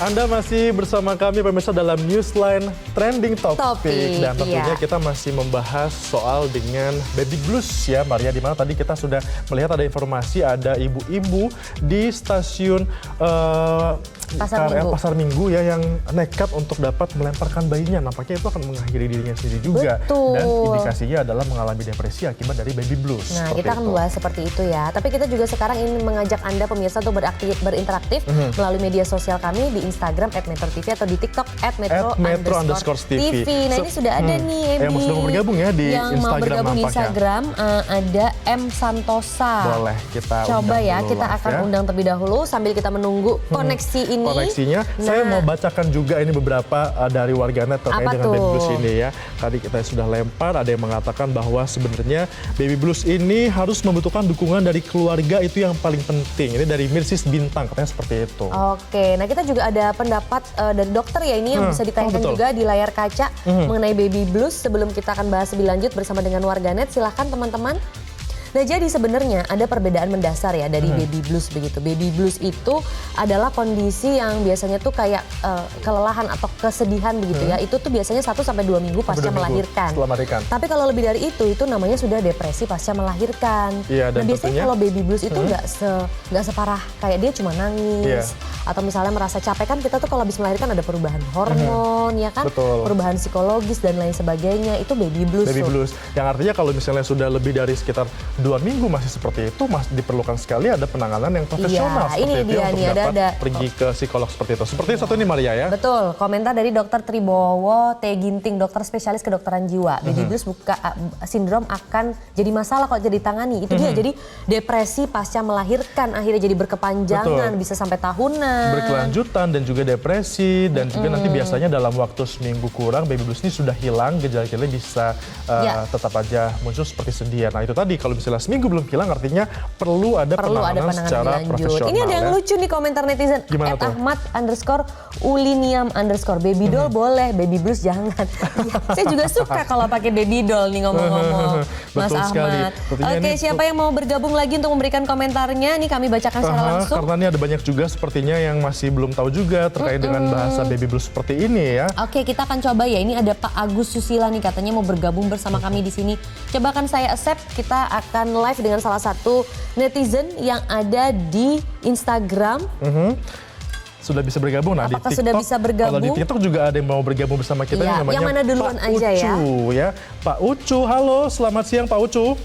Anda masih bersama kami pemirsa dalam Newsline Trending Topic. Dan tentunya kita masih membahas soal dengan baby blues ya Maria. Dimana tadi kita sudah melihat ada informasi ada ibu-ibu di stasiun Pasar Minggu ya yang nekat untuk dapat melemparkan bayinya. Nampaknya itu akan mengakhiri dirinya sendiri juga. Betul. Dan indikasinya adalah mengalami depresi akibat dari baby blues. Nah, kita akan membahas seperti itu ya. Tapi kita juga sekarang ingin mengajak Anda pemirsa untuk berinteraktif melalui media sosial kami di Instagram @metro_tv atau di TikTok @metro_tv. Nah, ini sudah ada nih yang sudah mau bergabung ya di yang Instagram. mau bergabung di Instagram ada M Santosa. Boleh kita coba ya, dulu kita akan undang terlebih dahulu sambil kita menunggu koneksi ini. Koneksinya, saya mau bacakan juga ini beberapa dari warganet terkait dengan baby blues ini ya. Tadi kita sudah lempar, ada yang mengatakan bahwa sebenarnya baby blues ini harus membutuhkan dukungan dari keluarga, itu yang paling penting. Ini dari Mirsis Bintang, katanya seperti itu. Oke, nah kita juga ada pendapat dari dokter ya ini yang bisa ditayangkan juga di layar kaca mengenai baby blues. Sebelum kita akan bahas lebih lanjut bersama dengan warganet, silahkan teman-teman. Nah, jadi sebenarnya ada perbedaan mendasar ya dari baby blues begitu. Baby blues itu adalah kondisi yang biasanya tuh kayak kelelahan atau kesedihan begitu ya. Itu tuh biasanya 1-2 minggu pasca melahirkan. Tapi kalau lebih dari itu namanya sudah depresi pasca melahirkan. Iya, dan nah, biasanya kalau baby blues itu nggak separah kayak dia cuma nangis atau misalnya merasa capek. Kan kita tuh kalau habis melahirkan ada perubahan hormon ya kan, perubahan psikologis dan lain sebagainya. Itu baby blues. Baby blues yang artinya kalau misalnya sudah lebih dari sekitar 2 minggu masih seperti itu, masih diperlukan sekali ada penanganan yang profesional seperti ini itu dia untuk nih, dapat pergi ke psikolog seperti itu. Seperti satu ini Maria ya. Betul, komentar dari Dr. Tribowo T. Ginting, dokter spesialis kedokteran jiwa. Baby blues sindrom akan jadi masalah kalau jadi ditangani. Itu dia, jadi depresi pasca melahirkan, akhirnya jadi berkepanjangan, bisa sampai tahunan. Berkelanjutan dan juga depresi, dan juga nanti biasanya dalam waktu seminggu kurang baby blues ini sudah hilang, gejala-gejala bisa tetap aja muncul seperti sedia. Nah itu tadi, kalau misalnya seminggu belum hilang artinya perlu ada penanganan secara profesional. Ini ada yang lucu nih komentar netizen. @ahmad_uliniam_ baby doll boleh, baby blues jangan. Saya juga suka kalau pakai baby doll nih ngomong-ngomong. Mas Ahmad. Oke, siapa yang mau bergabung lagi untuk memberikan komentarnya? Nih kami bacakan secara langsung. Karena ini ada banyak juga sepertinya yang masih belum tahu juga terkait dengan bahasa baby blues seperti ini ya. Oke, kita akan coba ya. Ini ada Pak Agus Susila nih, katanya mau bergabung bersama kami di sini. Coba kan saya accept, kita akan live dengan salah satu netizen yang ada di Instagram. Sudah bisa bergabung. Nah, apakah di TikTok, sudah bisa bergabung? Kalau di TikTok juga ada yang mau bergabung bersama kita yang namanya yang mana duluan Pak aja Ucu ya. Pak Ucu, halo, selamat siang Pak Ucu.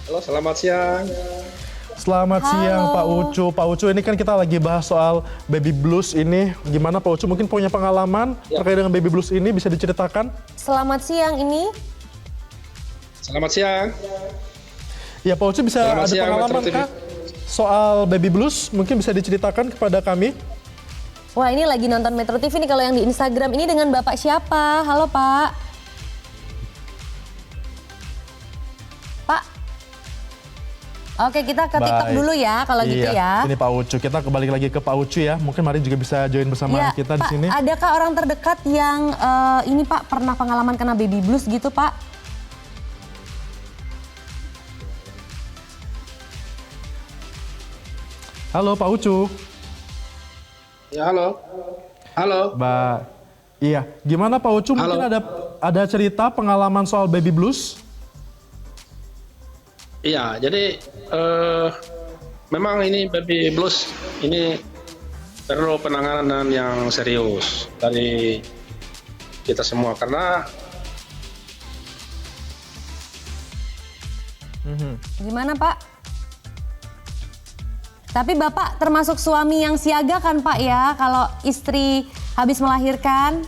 Halo, selamat siang. Selamat siang Pak Ucu. Pak Ucu, ini kan kita lagi bahas soal baby blues ini. Gimana Pak Ucu, mungkin punya pengalaman terkait dengan baby blues ini, bisa diceritakan? Selamat siang ini. Selamat siang. Ya Pak Ucu, bisa ada pengalaman kah soal baby blues? Mungkin bisa diceritakan kepada kami? Wah, ini lagi nonton Metro TV nih kalau yang di Instagram. Ini dengan Bapak siapa? Halo Pak. Pak. Oke, kita ke TikTok dulu ya kalau gitu ya. Ini Pak Ucu, kita kembali lagi ke Pak Ucu ya. Mungkin Mari juga bisa join bersama kita di sini. Adakah orang terdekat yang ini Pak pernah pengalaman kena baby blues gitu Pak? Halo Pak Ucu. Ya, halo. Halo. Mbak. Iya, gimana Pak Ucu? Mungkin ada cerita pengalaman soal baby blues? Iya, jadi memang ini baby blues ini perlu penanganan yang serius dari kita semua karena Gimana Pak? Tapi Bapak termasuk suami yang siaga kan Pak ya kalau istri habis melahirkan?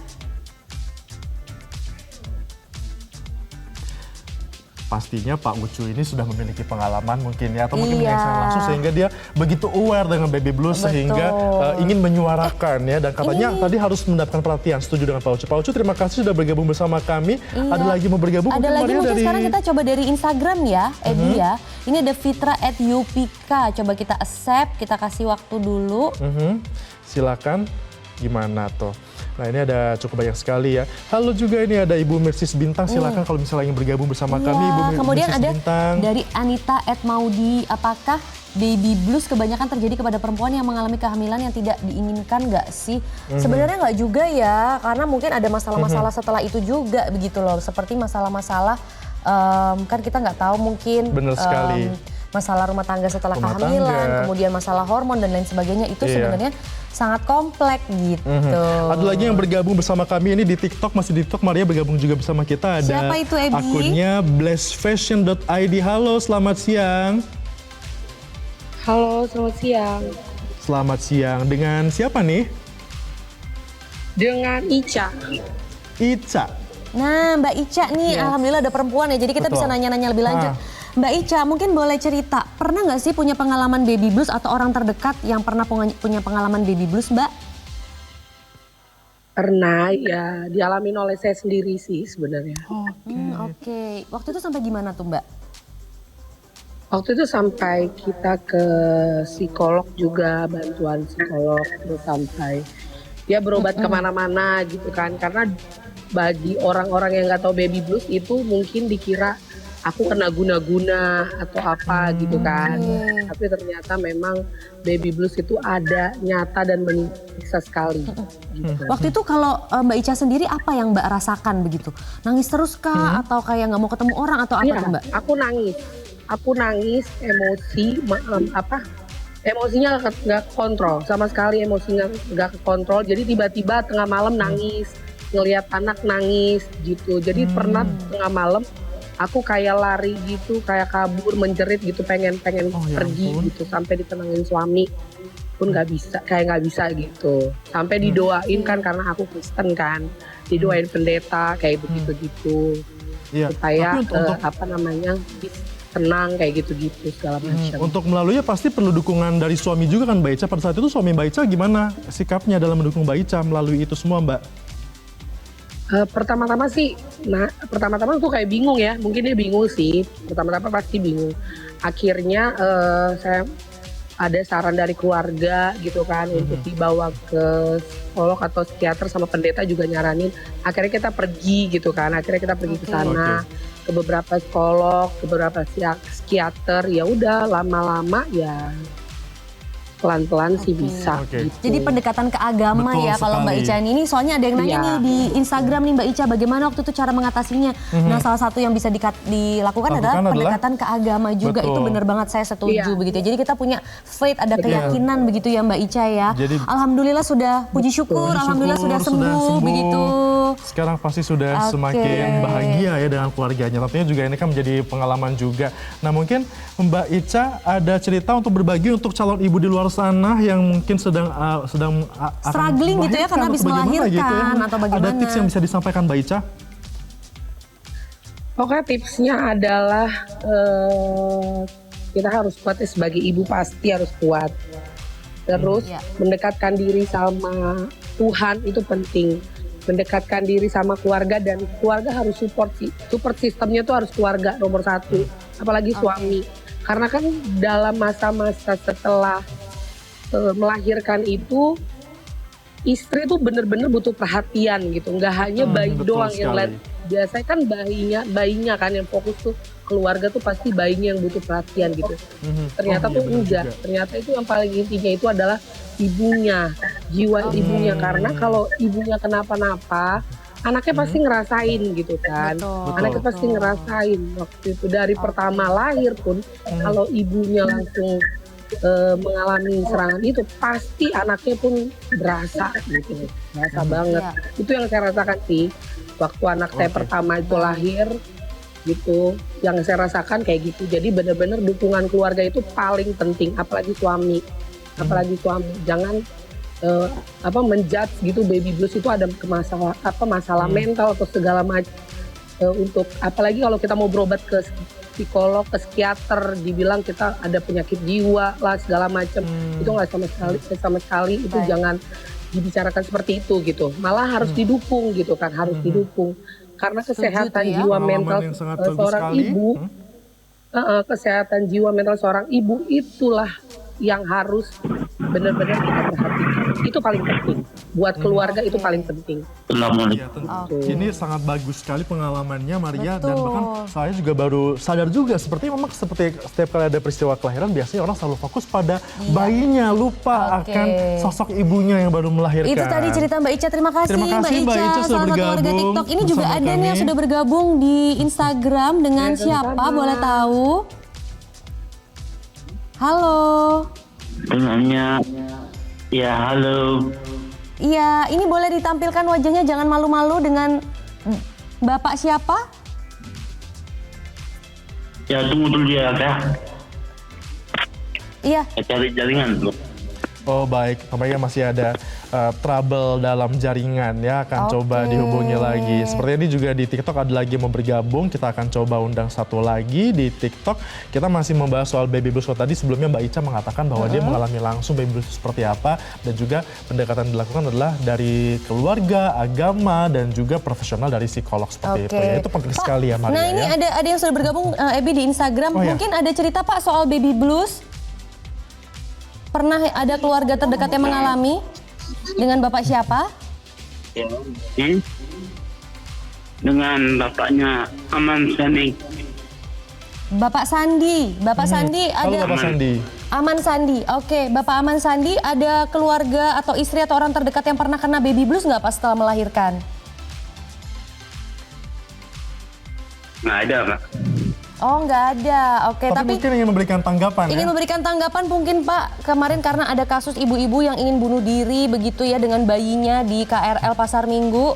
Pastinya Pak Ucu ini sudah memiliki pengalaman mungkin ya, atau mungkin menyaksikan langsung sehingga dia begitu aware dengan baby blues sehingga ingin menyuarakan ya, dan katanya tadi harus mendapatkan perhatian. Setuju dengan Pak Ucu. Pak Ucu, terima kasih sudah bergabung bersama kami. Ada lagi mau bergabung? Ada lagi mungkin dari... sekarang kita coba dari Instagram ya, Edi ya. Ini ada Fitra @yupika. Coba kita accept, kita kasih waktu dulu. Silakan, gimana tuh? Nah, ini ada cukup banyak sekali ya. Halo juga, ini ada Ibu Mirsis Bintang. Silakan kalau misalnya ingin bergabung bersama kami, Ibu Mirsis Bintang. Kemudian ada dari Anita @maudi. Apakah baby blues kebanyakan terjadi kepada perempuan yang mengalami kehamilan yang tidak diinginkan nggak sih? Sebenarnya nggak juga ya, karena mungkin ada masalah-masalah setelah itu juga begitu loh. Seperti masalah-masalah kan kita nggak tahu mungkin Bener sekali. masalah rumah tangga setelah Rumah kehamilan, tangga. kemudian masalah hormon dan lain sebagainya itu sebenarnya sangat kompleks gitu. Ada lagi yang bergabung bersama kami ini di TikTok, masih di TikTok, Maria bergabung juga bersama kita. Ada Siapa itu, Ebi? akunnya blessfashion.id. Halo, selamat siang. Halo, selamat siang. Selamat siang. Dengan siapa nih? Dengan Ica. Ica. Nah, Mbak Ica nih, Yes. alhamdulillah ada perempuan ya, jadi kita Betul. bisa nanya-nanya lebih lanjut. Mbak Ica, mungkin boleh cerita, pernah nggak sih punya pengalaman baby blues atau orang terdekat yang pernah punya pengalaman baby blues, Mbak? Pernah ya dialamin oleh saya sendiri sih sebenarnya. Oke. Waktu itu sampai gimana tuh, Mbak? Waktu itu sampai kita ke psikolog juga, bantuan psikolog, terus sampai ya berobat kemana-mana gitu kan. Karena bagi orang-orang yang nggak tahu baby blues itu mungkin dikira aku kena guna-guna atau apa gitu kan. Tapi ternyata memang baby blues itu ada, nyata dan menyiksa sekali. Gitu. Waktu itu kalau Mbak Ica sendiri apa yang Mbak rasakan begitu? Nangis terus kah? Atau kayak nggak mau ketemu orang atau apa Iya, tuh, Mbak? aku nangis, emosi, emosinya nggak kontrol, sama sekali emosinya nggak kontrol. Jadi tiba-tiba tengah malam nangis, ngelihat anak nangis gitu. Jadi pernah tengah malam aku kayak lari gitu, kayak kabur, menjerit gitu, pengen pergi gitu, sampai ditenangin suami pun nggak bisa, kayak nggak bisa gitu. Sampai didoain kan karena aku Kristen kan, didoain pendeta kayak begitu gitu, Iya. supaya Tapi tenang kayak gitu-gitu segala macam. Untuk melaluinya pasti perlu dukungan dari suami juga kan, Mbak Ica. Pada saat itu suami Mbak Ica gimana sikapnya dalam mendukung Mbak Ica melalui itu semua, Mbak? Pertama-tama tuh kayak bingung ya, mungkin dia bingung sih, pertama-tama pasti bingung. Akhirnya saya ada saran dari keluarga gitu kan, untuk dibawa ke psikolog atau psikiater, sama pendeta juga nyaranin. Akhirnya kita pergi gitu kan, akhirnya kita pergi ke sana, ke beberapa psikolog, ke beberapa psikiater. Ya udah lama-lama ya pelan-pelan sih bisa. Gitu. Jadi pendekatan ke agama Betul ya kalau Mbak sekali. Ica ini soalnya ada yang nanya Iya. nih di Instagram nih Mbak Ica, bagaimana waktu itu cara mengatasinya? Nah, salah satu yang bisa dilakukan adalah pendekatan ke agama juga. Betul. Itu benar banget, saya setuju Iya. begitu. Jadi kita punya faith, ada keyakinan begitu ya Mbak Ica ya. Jadi- alhamdulillah sudah, puji syukur, alhamdulillah sudah sembuh begitu. Sekarang pasti sudah Oke. semakin bahagia ya dengan keluarganya. Tentunya juga ini kan menjadi pengalaman juga. Nah, mungkin Mbak Ica ada cerita untuk berbagi untuk calon ibu di luar sana yang mungkin sedang akan Struggling gitu ya, melahirkan karena habis atau bagaimana melahirkan atau Ada bagaimana? tips yang bisa disampaikan Mbak Ica? Pokoknya tipsnya adalah kita harus kuat ya, sebagai ibu pasti harus kuat. Terus Iya. mendekatkan diri sama Tuhan itu penting. Mendekatkan diri sama keluarga, dan keluarga harus support sih. Support sistemnya tuh harus keluarga nomor satu, apalagi suami. Karena kan dalam masa-masa setelah melahirkan itu, istri tuh bener-bener butuh perhatian gitu. Nggak hanya bayi betul doang yang sekali. biasanya kan bayinya kan yang fokus tuh, keluarga tuh pasti bayinya yang butuh perhatian gitu. Ternyata tuh benar enggak. juga. Ternyata itu yang paling intinya itu adalah ibunya, jiwa ibunya. Karena kalau ibunya kenapa-napa, anaknya pasti ngerasain gitu kan. Betul. Anaknya pasti ngerasain waktu itu dari pertama lahir pun, kalau ibunya langsung mengalami serangan itu, pasti anaknya pun berasa gitu, berasa banget. Iya. Itu yang saya rasakan sih waktu anak saya pertama itu lahir gitu, yang saya rasakan kayak gitu. Jadi benar-benar dukungan keluarga itu paling penting, apalagi suami, jangan menjudge gitu baby blues itu ada masalah mental atau segala macam. Untuk apalagi kalau kita mau berobat ke psikolog, ke psikiater, dibilang kita ada penyakit jiwa lah segala macam, itu nggak sama sekali itu Baik. jangan dibicarakan seperti itu gitu. Malah harus didukung gitu kan, harus didukung. Karena kesehatan tuh ya. jiwa Pengalaman mental yang sangat bagus seorang sekali. ibu, kesehatan jiwa mental seorang ibu itulah yang harus benar-benar kita perhatikan. Itu paling penting. buat keluarga itu paling penting. Iya, ini sangat bagus sekali pengalamannya Maria, dan Betul. bahkan saya juga baru sadar juga memang seperti setiap kali ada peristiwa kelahiran biasanya orang selalu fokus pada bayinya, lupa Oke. akan sosok ibunya yang baru melahirkan. Itu tadi cerita Mbak Ica. Terima kasih, Terima kasih, Mbak Ica sudah salah satu warga bergabung TikTok. Ini juga bersama ada nih yang kami. sudah bergabung di Instagram dengan siapa? Boleh tahu? Halo. Dengannya, ya halo. Iya, ini boleh ditampilkan wajahnya, jangan malu-malu dengan Bapak siapa? Ya tunggu dulu ya kak, Iya, saya cari jaringan dulu. Oh baik, tampaknya masih ada trouble dalam jaringan ya, akan Oke. coba dihubungi lagi. Sepertinya ini juga di TikTok ada lagi yang mau bergabung, kita akan coba undang satu lagi di TikTok. Kita masih membahas soal baby blues. Tadi sebelumnya Mbak Ica mengatakan bahwa dia mengalami langsung baby blues seperti apa, dan juga pendekatan yang dilakukan adalah dari keluarga, agama, dan juga profesional dari psikolog seperti itu. Ya, itu penting Pak, sekali ya Maria. Nah ini ya. ada yang sudah bergabung, Ebi di Instagram. Oh, ya. Mungkin ada cerita Pak soal baby blues? Pernah ada keluarga terdekat yang mengalami? Dengan Bapak siapa? Ya, ini dengan bapaknya Aman Sani. Bapak Sandi. Bapak Sandi Halo ada... Bapak Sandi. Aman Sandi, oke. Bapak Aman Sandi, ada keluarga atau istri atau orang terdekat yang pernah kena baby blues nggak pas setelah melahirkan? Nggak ada kak. Oh, nggak ada. Oke, Tapi mungkin ingin memberikan tanggapan ingin ya. memberikan tanggapan mungkin Pak, kemarin karena ada kasus ibu-ibu yang ingin bunuh diri begitu ya dengan bayinya di KRL Pasar Minggu.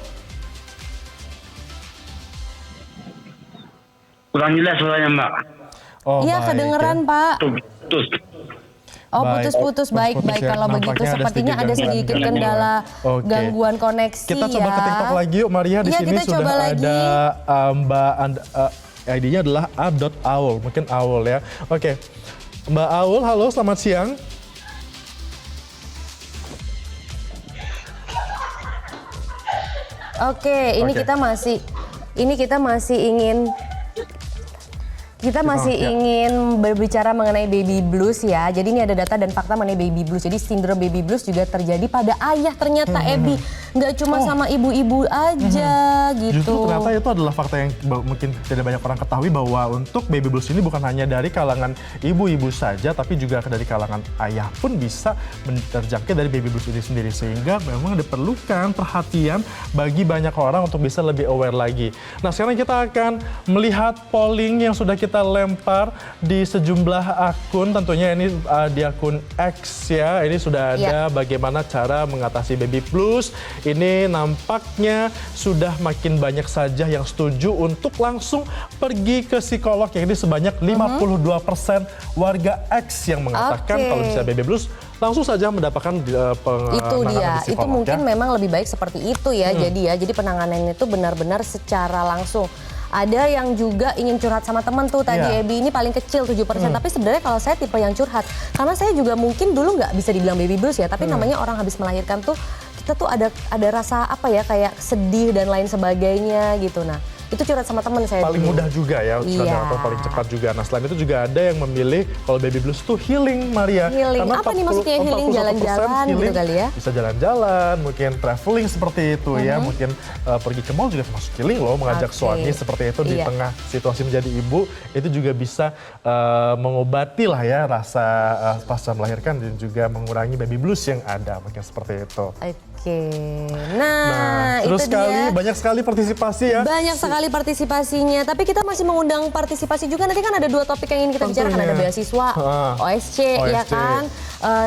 Kurang jelas suaranya mbak. Oh, Iya, baik, kedengeran ya. Pak. Terus. Oh, Baik. putus-putus. Baik, Putus-putus baik. ya. Kalau begitu Nampaknya ada sepertinya ada sedikit sedikit gangguan. kendala Oke. gangguan koneksi Kita coba ya. ke TikTok lagi yuk Maria, di Iya, sini kita sudah coba lagi. ada Mbak ID-nya adalah a.aul, mungkin Aul ya. Oke. Mbak Aul, halo selamat siang. Oke, ini Oke. kita masih ingin ya. ingin berbicara mengenai baby blues ya. Jadi ini ada data dan fakta mengenai baby blues. Jadi sindrom baby blues juga terjadi pada ayah ternyata Ebi. Nggak cuma sama ibu-ibu aja gitu. Justru ternyata itu adalah fakta yang mungkin tidak banyak orang ketahui, bahwa untuk baby blues ini bukan hanya dari kalangan ibu-ibu saja, tapi juga dari kalangan ayah pun bisa terjangkit dari baby blues ini sendiri. Sehingga memang diperlukan perhatian bagi banyak orang untuk bisa lebih aware lagi. Nah sekarang kita akan melihat polling yang sudah kita lempar di sejumlah akun. Tentunya ini di akun X ya, ini sudah ada bagaimana cara mengatasi baby blues. Ini nampaknya sudah makin banyak saja yang setuju untuk langsung pergi ke psikolog, yang ini sebanyak 52% warga X yang mengatakan Oke. kalau misalnya baby blues langsung saja mendapatkan penanganan Itu dia, di itu psikolog mungkin ya. memang lebih baik seperti itu ya. Jadi penanganannya itu benar-benar secara langsung. Ada yang juga ingin curhat sama teman tuh tadi Iya. Ebi, ini paling kecil 7%. Tapi sebenarnya kalau saya tipe yang curhat, karena saya juga mungkin dulu nggak bisa dibilang baby blues ya, tapi namanya orang habis melahirkan tuh kita tuh ada rasa apa ya, kayak sedih dan lain sebagainya gitu. Nah itu curhat sama teman saya Paling dulu. mudah juga ya, Iya. atau paling cepat juga. Nah selain itu juga ada yang memilih kalau baby blues tuh healing, Maria. Healing. Apa nih maksudnya healing? 41% Jalan-jalan gitu healing. kali ya? Bisa jalan-jalan, mungkin traveling seperti itu ya. Mungkin pergi ke mall juga termasuk healing loh, mengajak Oke. suami seperti itu di Iya. tengah situasi menjadi ibu. Itu juga bisa mengobati lah ya rasa pasca melahirkan, dan juga mengurangi baby blues yang ada. Mungkin seperti itu. Oke. Nah, Terus itu sekali, dia. banyak sekali partisipasi ya. Banyak sekali partisipasinya, tapi kita masih mengundang partisipasi juga. Nanti kan ada 2 topik yang ingin kita bicarakan, ada Tentunya. beasiswa, OSC, ya OSC. kan.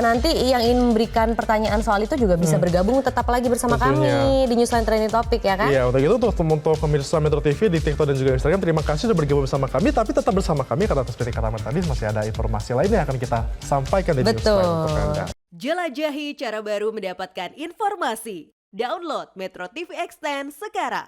Nanti yang ingin memberikan pertanyaan soal itu juga bisa bergabung, tetap lagi bersama Tentunya. kami di Newsline Trending Topic ya kan. Iya, untuk itu untuk pemirsa Metro TV di TikTok dan juga Instagram, terima kasih sudah bergabung bersama kami. Tapi tetap bersama kami karena seperti kata Mas tadi masih ada informasi lain yang akan kita sampaikan di Betul. Newsline untuk Anda. Jelajahi cara baru mendapatkan informasi. Download Metro TV Extend sekarang.